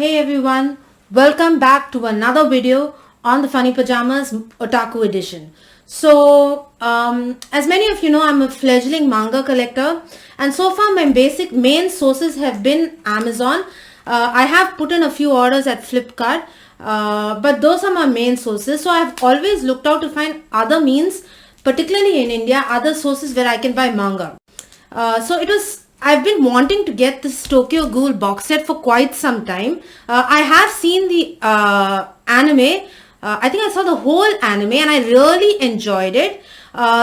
Hey everyone, welcome back to another video on the Funny Pajamas Otaku edition. So, as many of you know, I'm a fledgling manga collector, and so far my basic main sources have been Amazon. I have put in a few orders at Flipkart, but those are my main sources. So I've always looked out to find other means, particularly in India, other sources where I can buy manga. I've been wanting to get this Tokyo Ghoul box set for quite some time. I have seen the anime. I think I saw the whole anime and I really enjoyed it.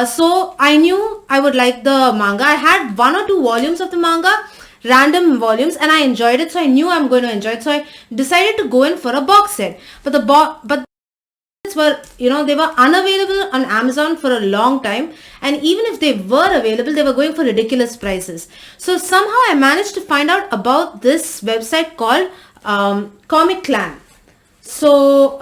So I knew I would like the manga. I had one or two volumes of the manga, random volumes, and I enjoyed it. So I knew I'm going to enjoy it. So I decided to go in for a box set. But they were unavailable on Amazon for a long time, and even if they were available, they were going for ridiculous prices. So somehow I managed to find out about this website called Comic Clan. So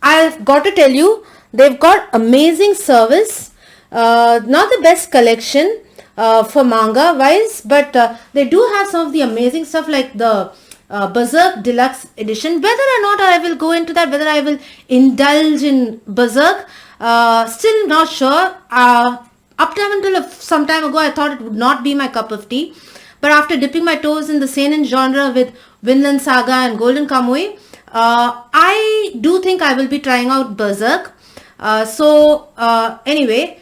I've got to tell you, they've got amazing service, not the best collection for manga wise, but they do have some of the amazing stuff like the Berserk Deluxe Edition. Whether or not I will go into that, whether I will indulge in Berserk, still not sure. Up until some time ago, I thought it would not be my cup of tea. But after dipping my toes in the seinen genre with Vinland Saga and Golden Kamuy, I do think I will be trying out Berserk. Anyway,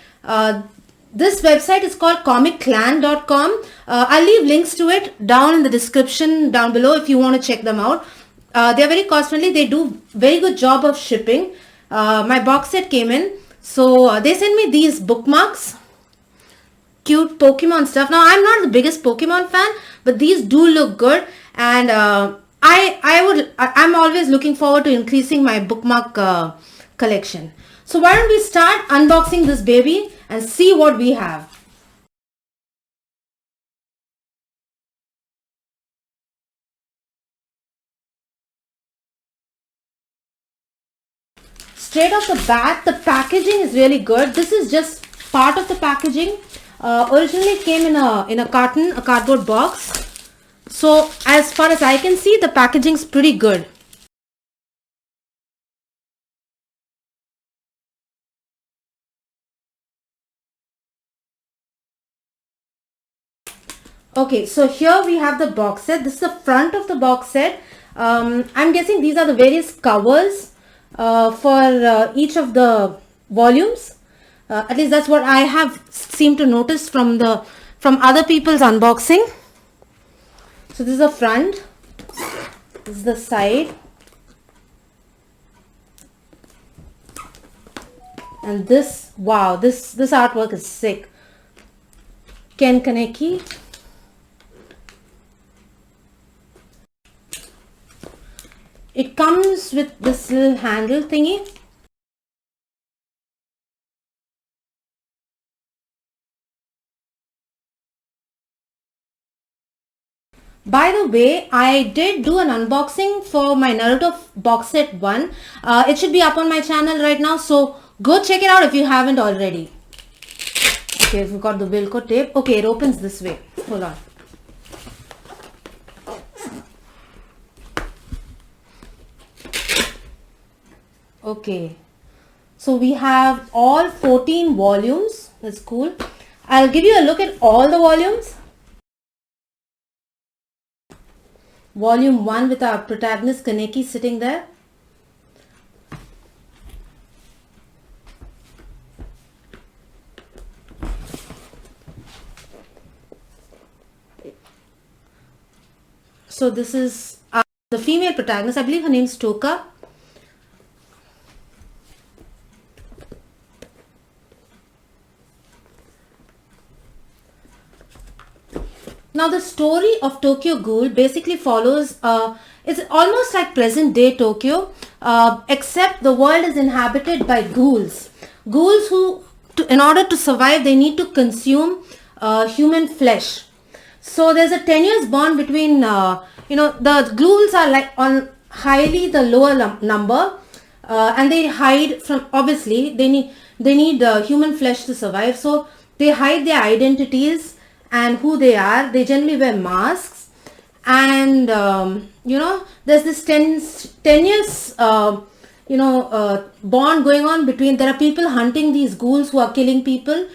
this website is called comicclan.com. I'll leave links to it down in the description down below if you want to check them out. They're very cost friendly. They do very good job of shipping. My box set came in. So they sent me these bookmarks. Cute Pokemon stuff. Now I'm not the biggest Pokemon fan, but these do look good. And I'm always looking forward to increasing my bookmark collection. So why don't we start unboxing this baby and see what we have. Straight off the bat, the packaging is really good. This is just part of the packaging. Originally came in a carton, a cardboard box. So as far as I can see, the packaging is pretty good. Okay, so here we have the box set. This is the front of the box set. I'm guessing these are the various covers for each of the volumes. At least that's what I have seemed to notice from other people's unboxing. So this is the front. This is the side. And this, wow, this artwork is sick. Ken Kaneki. It comes with this little handle thingy. By the way, I did do an unboxing for my Naruto box set 1. It should be up on my channel right now, so go check it out if you haven't already. Okay, we've got the Wilco tape. Okay, it opens this way. Hold on. Okay, so we have all 14 volumes. That's cool. I'll give you a look at all the volumes. Volume 1 with our protagonist Kaneki sitting there. So this is the female protagonist. I believe her name is Toka. Now the story of Tokyo Ghoul basically follows, it's almost like present day Tokyo, except the world is inhabited by ghouls. Ghouls who, in order to survive, they need to consume human flesh. So there's a tenuous bond between, the ghouls are like on highly the lower number, and they hide from, obviously, they need human flesh to survive. So they hide their identities and who they are. They generally wear masks, and there's this tenuous bond going on between. There are people hunting these ghouls who are killing people.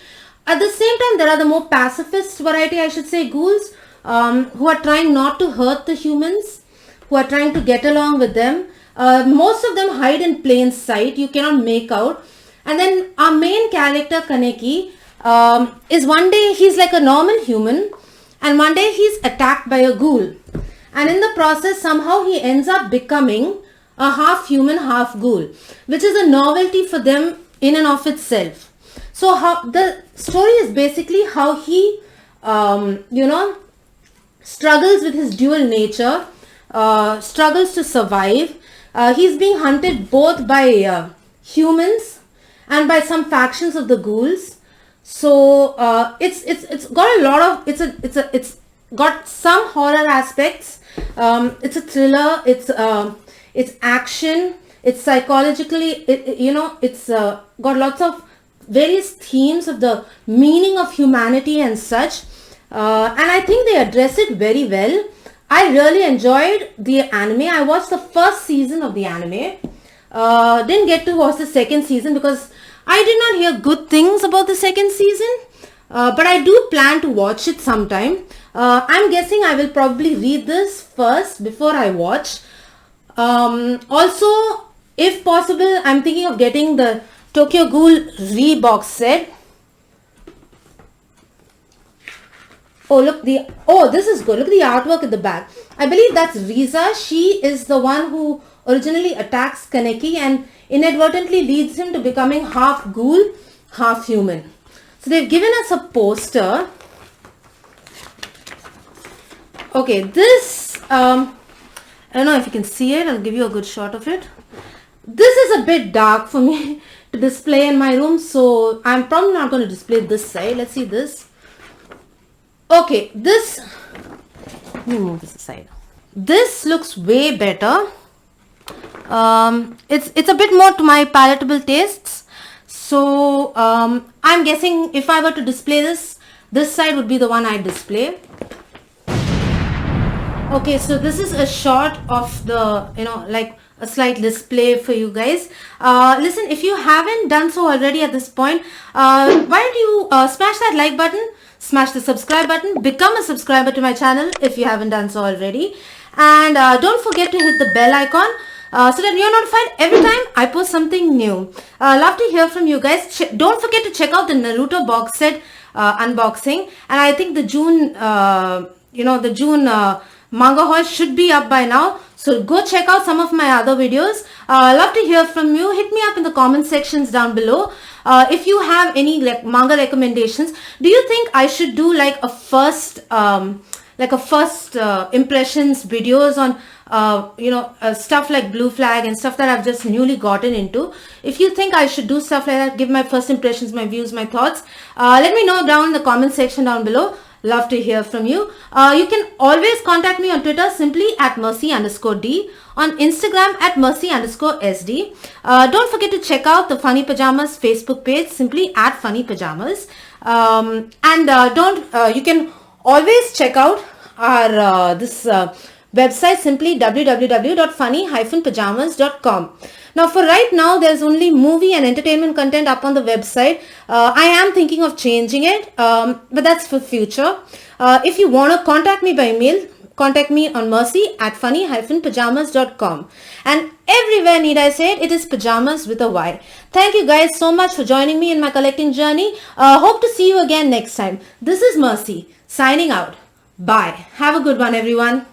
At the same time, there are the more pacifist variety, I should say, ghouls, who are trying not to hurt the humans, who are trying to get along with them. Most of them hide in plain sight. You cannot make out. And then our main character, Kaneki, is one day he's like a normal human, and one day he's attacked by a ghoul. And in the process, somehow he ends up becoming a half human, half ghoul, which is a novelty for them in and of itself. So how the story is basically how he, struggles with his dual nature, struggles to survive. He's being hunted both by humans and by some factions of the ghouls. So it's got a lot of it's got some horror aspects. It's a thriller. It's action. It's psychologically. It's got lots of various themes of the meaning of humanity and such. And I think they address it very well. I really enjoyed the anime. I watched the first season of the anime. Didn't get to watch the second season because I did not hear good things about the second season. But I do plan to watch it sometime. I'm guessing I will probably read this first before I watch. Also, if possible, I'm thinking of getting the Tokyo Ghoul re-box set. This is good. Look at the artwork at the back. I believe that's Riza. She is the one who originally attacks Kaneki and inadvertently leads him to becoming half ghoul, half human. So they've given us a poster. Okay, this, I don't know if you can see it. I'll give you a good shot of it. This is a bit dark for me to display in my room, so I'm probably not going to display this side. Let's see this. Okay, let me move this aside. This looks way better. It's a bit more to my palatable tastes. So I'm guessing if I were to display this side would be the one I display. Okay, so this is a shot of the, like a slight display for you guys. Listen, if you haven't done so already at this point, why don't you smash that like button, smash the subscribe button, become a subscriber to my channel if you haven't done so already. And don't forget to hit the bell icon so that you're notified every time I post something new. Love to hear from you guys. Don't forget to check out the Naruto box set unboxing. And I think the June, manga haul should be up by now. So go check out some of my other videos. Love to hear from you. Hit me up in the comment sections down below. If you have any manga recommendations, do you think I should do like a first impressions videos on stuff like Blue Flag and stuff that I've just newly gotten into? If you think I should do stuff like that, give my first impressions, my views, my thoughts, let me know down in the comment section down below. Love to hear from you. You can always contact me on Twitter simply at Mercy_D, on Instagram at Mercy_SD. Don't forget to check out the Funny Pajamas Facebook page simply at Funny Pajamas. You can always check out our website simply www.funny-pajamas.com. Now for right now, there's only movie and entertainment content up on the website. I am thinking of changing it, but that's for future. If you want to contact me by mail, contact me on mercy@funny-pajamas.com. And everywhere, need I say it is pajamas with a Y. Thank you guys so much for joining me in my collecting journey. Hope to see you again next time. This is Mercy, signing out. Bye. Have a good one, everyone.